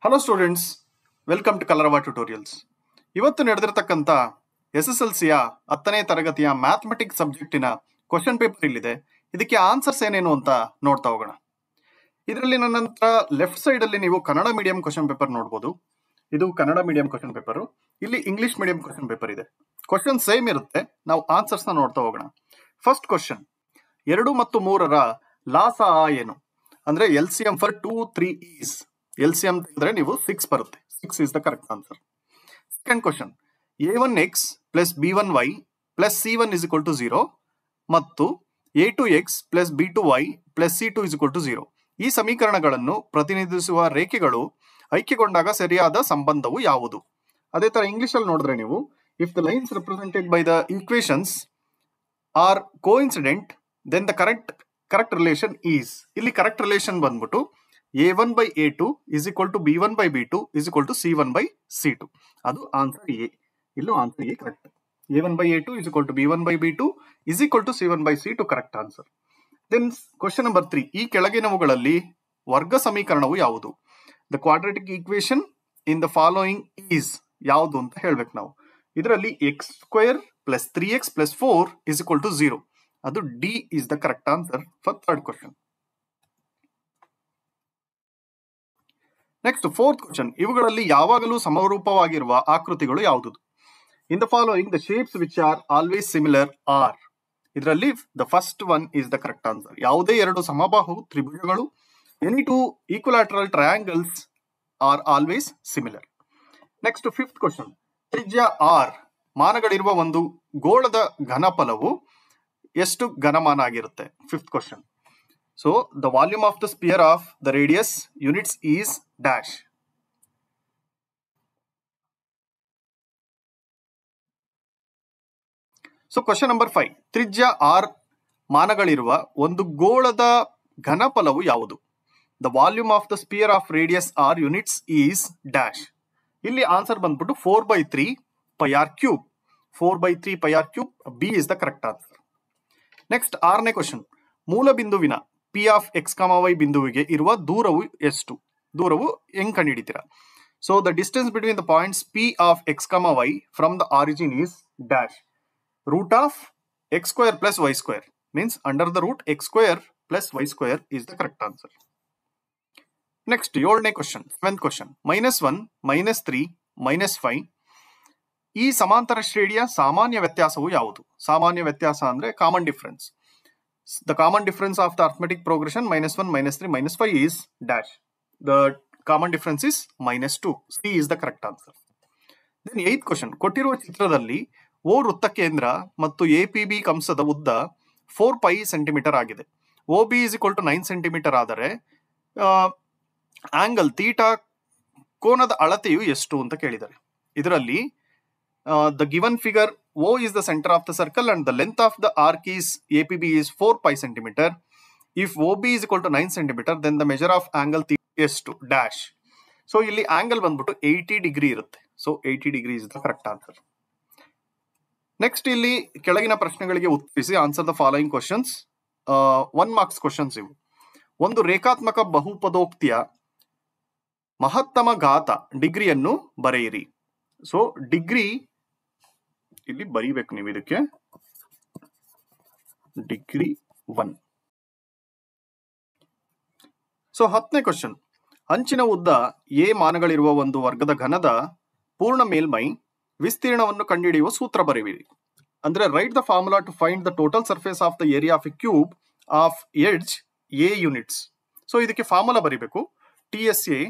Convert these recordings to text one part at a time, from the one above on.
Hello students, welcome to ಕಲರವ tutorials. ಇವತ್ತು ನಡೆದಿರತಕ್ಕಂಥ SSLCಯ 10ನೇ ತರಗತಿಯ ಮ್ಯಾಥಮೆಟಿಕ್ಸ್ ಸಬ್ಜೆಕ್ಟಿನ ಕ್ವಶನ್ ಪೇಪರ್ ಇಲ್ಲಿದೆ. ಇದಕ್ಕೆ ಆನ್ಸರ್ಸ್ ಏನೇನು ಅಂತ ನೋಡ್ತಾ ಹೋಗೋಣ. ಇದರಲ್ಲಿ ನನ್ನ ಹತ್ರ ಲೆಫ್ಟ್ ಸೈಡ್ ಅಲ್ಲಿ ನೀವು ಕನ್ನಡ ಮೀಡಿಯಂ ಕ್ವಶನ್ ಪೇಪರ್ ನೋಡ್ಬೋದು. ಇದು ಕನ್ನಡ ಮೀಡಿಯಂ ಕ್ವಶನ್ ಪೇಪರ್. ಇಲ್ಲಿ ಇಂಗ್ಲಿಷ್ ಮೀಡಿಯಂ ಕ್ವಶನ್ ಪೇಪರ್ ಇದೆ. ಕ್ವಶನ್ ಸೇಮ್ ಇರುತ್ತೆ. ನಾವು ಆನ್ಸರ್ಸ್ ನ ನೋಡ್ತಾ ಹೋಗೋಣ. ಫಸ್ಟ್ ಕ್ವಶನ್, 2 ಮತ್ತು 3ರ ಲಾಸ ಏನು? ಅಂದ್ರೆ LCM ಫಾರ್ 2, 3 ಈಸ್. LCM ತೆಗೆದ್ರೆ ನೀವು 6 ಬರುತ್ತೆ. 6 is the correct answer. Second question, A1x plus B1y plus C1 is equal to 0 ಮತ್ತು A2x plus B2y plus C2 is equal to 0. ಈ ಸಮೀಕರಣಗಳನ್ನು ಪ್ರತಿನಿಧಿಸುವ ರೇಖೆಗಳು ಐಕ್ಯಗೊಂಡಾಗ ಸರಿಯಾದ ಸಂಬಂಧವು ಯಾವುದು? ಅದೇ ತರ ಇಂಗ್ಲಿಷ್ ಅಲ್ಲಿ ನೋಡಿದ್ರೆ ನೀವು, if the lines represented by the equations are coincident then the correct relation is. ಇಲ್ಲಿ ಕರೆಕ್ಟ್ ರಿಲೇಷನ್ ಬಂದ್ಬಿಟ್ಟು A1 by A2 is equal to B1 by B2 is equal to C1 by C2. ಅದು answer A. ಇಲ್ಲೂ answer A correct. A1 by A2 is equal to B1 by B2 is equal to C1 by C2 correct answer. Then question number 3, ಈ ಕೆಳಗಿನವುಗಳಲ್ಲಿ ವರ್ಗ ಸಮೀಕರಣವು ಯಾವುದು? The quadratic equation in the following is ಯಾವುದು ಅಂತ ಹೇಳ್ಬೇಕು ನಾವು. ಇದರಲ್ಲಿ x² plus 3x plus 4 is equal to 0. ಅದು D is the correct answer for third question. Next fourth question, ಇವುಗಳಲ್ಲಿ ಯಾವಾಗಲೂ ಸಮರೂಪವಾಗಿರುವ ಆಕೃತಿಗಳು ಯಾವುದು? In the following the shapes which are always similar are. ಇದರಲ್ಲಿ the first one is the correct answer. ಯಾವುದೇ 2 ಸಮಬಾಹು ತ್ರಿಭುಜಗಳು, any 2 equilateral triangles are always similar. Next fifth question, ತ್ರಿಜ್ಯ ಆರ್ ಮಾನಗಳಿರುವ ಒಂದು ಗೋಳದ ಘನಫಲವು ಎಷ್ಟು ಘನಮಾನ ಆಗಿರುತ್ತೆ? Fifth question. So the volume of the sphere of the radius units is dash. So question number 5, ತ್ರಿಜ್ಯ r ಮಾನಗಳಿರುವ ಒಂದು ಗೋಳದ ಘನಫಲವು ಯಾವುದು? The volume of the sphere of radius r units is dash. ಇಲ್ಲಿ ಆನ್ಸರ್ ಬಂದ್ಬಿಟ್ಟು 4/3 pi r cube. 4/3 pi r cube. B is the correct answer. Next 6ನೇ question, ಮೂಲ ಬಿಂದುವಿನ P of x, y ಬಿಂದುವಿಗೆ ಇರುವ ದೂರವು ಎಷ್ಟು? ದೂರವು ಹೆಂಗ್ ಕಂಡುಹಿಡಿತೀರಾ? So the distance between the points P of x, y from the origin is dash root of x² plus y² means under the root x² plus y² is the correct answer. Next 7ನೇ question, 7th question, -1, -3, -5 ಈ ಸಮಾಂತರ ಶ್ರೇಣಿಯ ಸಾಮಾನ್ಯ ವ್ಯತ್ಯಾಸವು ಯಾವುದು? ಸಾಮಾನ್ಯ ವ್ಯತ್ಯಾಸ ಅಂದ್ರೆ common difference. The common difference of the arithmetic progression -1, -3, -5 is dash. The common difference is -2. C is the correct answer. Then 8th question, ಕೊಟ್ಟಿರುವ ಚಿತ್ರದಲ್ಲಿ O ವೃತ್ತ ಕೇಂದ್ರ ಮತ್ತು APB ಕಂಸದ ಉದ್ದ 4 pi ಸೆಂಟಿಮೀಟರ್ ಆಗಿದೆ. OB is equal to 9 centimetre ಆದರೆ angle theta ಕೋನದ ಅಳತೆಯು ಎಷ್ಟು ಅಂತ ಕೇಳಿದ್ದಾರೆ. ಇದರಲ್ಲಿ the given figure O is the center of the circle and the length of the arc is APB is 4 pi centimeter. If OB is equal to 9 centimeter, then the measure of angle theta is to dash. So ಇಲ್ಲಿ angle ಬಂದ್ಬಿಟ್ಟು 80 degree ಇರುತ್ತೆ. So 80 degree is the correct answer. Next ಇಲ್ಲಿ ಕೆಳಗಿನ ಪ್ರಶ್ನೆಗಳಿಗೆ ಉತ್ತರಿಸಿ answer the following questions. 1 marks questions ಇವು. ಒಂದು ರೇಖಾತ್ಮಕ ಬಹುಪದೋಕ್ತಿಯ ಮಹತ್ತಮ ಘಾತ ಡಿಗ್ರಿಯನ್ನು ಬರೆಯಿರಿ. ಸೊ ಡಿಗ್ರಿ ಇಲ್ಲಿ ಬರೀಬೇಕು ನೀವು. ಇದಕ್ಕೆ ಡಿಗ್ರಿ 1. ಸೊ 10ನೇ ಕ್ವಶನ್, ಅಂಚಿನ ಉದ್ದ ಎ ಮಾನಗಳಿರುವ ಒಂದು ವರ್ಗದ ಘನದ ಪೂರ್ಣ ಮೇಲ್ಮೈ ವಿಸ್ತೀರ್ಣವನ್ನು ಕಂಡುಹಿಡಿಯುವ ಸೂತ್ರ ಬರೆಯಿರಿ. ಅಂದ್ರೆ write the formula to find the total surface of the area of a cube of edge a units. So ಇದಕ್ಕೆ ಫಾರ್ಮುಲಾ ಬರೀಬೇಕು. TSA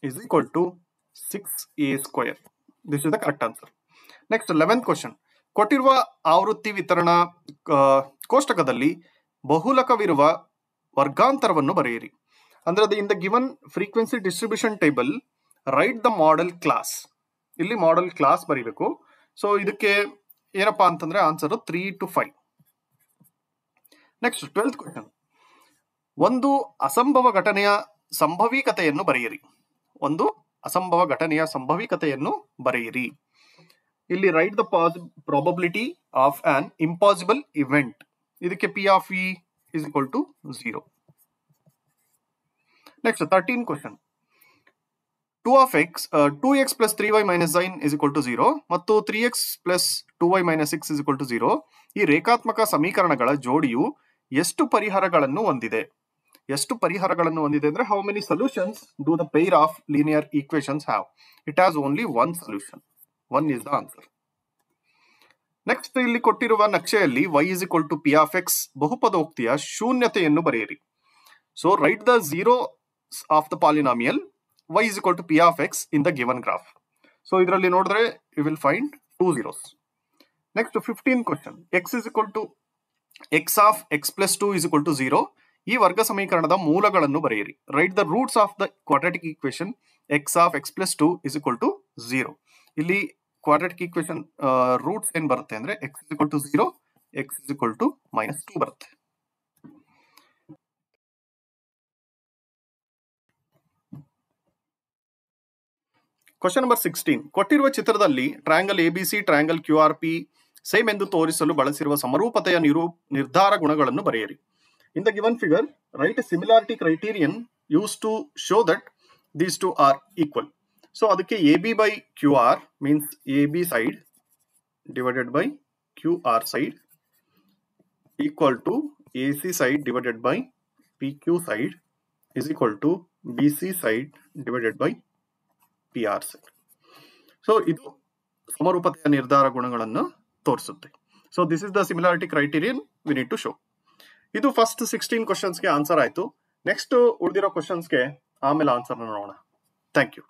is equal to 6a². This is the correct answer. Next 11th question, ಕೊಟ್ಟಿರುವ ಆವೃತ್ತಿ ವಿತರಣಾ ಕೋಷ್ಟಕದಲ್ಲಿ ಬಹುಲಕವಿರುವ ವರ್ಗಾಂತರವನ್ನು ಬರೆಯಿರಿ. ಅಂದ್ರೆ ಇನ್ the given frequency distribution table right the model class. ಇಲ್ಲಿ model class ಬರೀಬೇಕು. ಸೊ ಇದಕ್ಕೆ ಏನಪ್ಪಾ ಅಂತಂದ್ರೆ answer 3 to 5. Next 12th question, ಒಂದು ಅಸಂಭವ ಘಟನೆಯ ಸಂಭವೀಕತೆಯನ್ನು ಬರೆಯಿರಿ. ಒಂದು ಅಸಂಭವ ಘಟನೆಯ ಸಂಭವೀಕತೆಯನ್ನು ಬರೆಯಿರಿ. ಇಲ್ಲಿ right the probability of on impossible event. ಇದಕ್ಕೆ P of E is equal to 0. Next 13 question. 2x plus 3y minus 9 is equal to 0 ಮತ್ತು 3x plus 2y minus 6 is equal to 0 ಈ ರೇಖಾತ್ಮಕ ಸಮೀಕರಣಗಳ ಜೋಡಿಯು ಎಷ್ಟು ಪರಿಹಾರಗಳನ್ನು ಹೊಂದಿದೆ? ಎಷ್ಟು ಪರಿಹಾರಗಳನ್ನು ಹೊಂದಿದೆ ಅಂದ್ರೆ how many solutions do the pair of linear equations have? It has only one solution. One is the answer. Next ಇಲ್ಲಿ ಕೊಟ್ಟಿರುವ ನಕ್ಷೆಯಲ್ಲಿ y is equal to p of x ಬಹುಪದೋಕ್ತಿಯ ಶೂನ್ಯತೆಯನ್ನು ಬರೆಯಿರಿ. So write the zeros of the polynomial y is equal to p of x in the given graph. So ಇದರಲ್ಲಿ ನೋಡಿದ್ರೆ you will find 2 zeros. Next 15 question. X is equal to x of x plus 2 is equal to 0. ಈ ವರ್ಗ ಸಮೀಕರಣದ ಮೂಲಗಳನ್ನು ಬರೆಯಿರಿ. Write the roots of the quadratic equation x of x plus 2 is equal to 0. ಇಲ್ಲಿ quadratic equation roots ಏನು ಬರುತ್ತೆ ಅಂದ್ರೆ x is equal to 0, x is equal to minus 2 ಬರುತ್ತೆ. Question number 16. ಕೊಟ್ಟಿರುವ ಚಿತ್ರದಲ್ಲಿ triangle ABC triangle QRP same ಎಂದು ತೋರಿಸಲು ಬಳಸಿರುವ ಸಮರೂಪತೆಯ ನಿರ್ಧಾರ ಗುಣಗಳನ್ನು ಬರೆಯಿರಿ. In the given figure write similarity criterion use to show that these two are equal. So ಅದಕ್ಕೆ AB by QR means AB side divided by QR side equal to AC side divided by PQ side is equal to BC side divided by PR side. So ಇದು ಸಮರೂಪತೆಯ ನಿರ್ಧಾರ ಗುಣಗಳನ್ನು ತೋರಿಸುತ್ತೆ. So this is the similarity criterion we need to show. ಇದು first 16 ಕ್ವಶನ್ಸ್ಗೆ answer ಆಯಿತು. Next ಉಳಿದಿರೋ ಕ್ವಶನ್ಸ್ಗೆ ಆಮೇಲೆ ಆನ್ಸರ್ ನೋಡೋಣ. Thank you.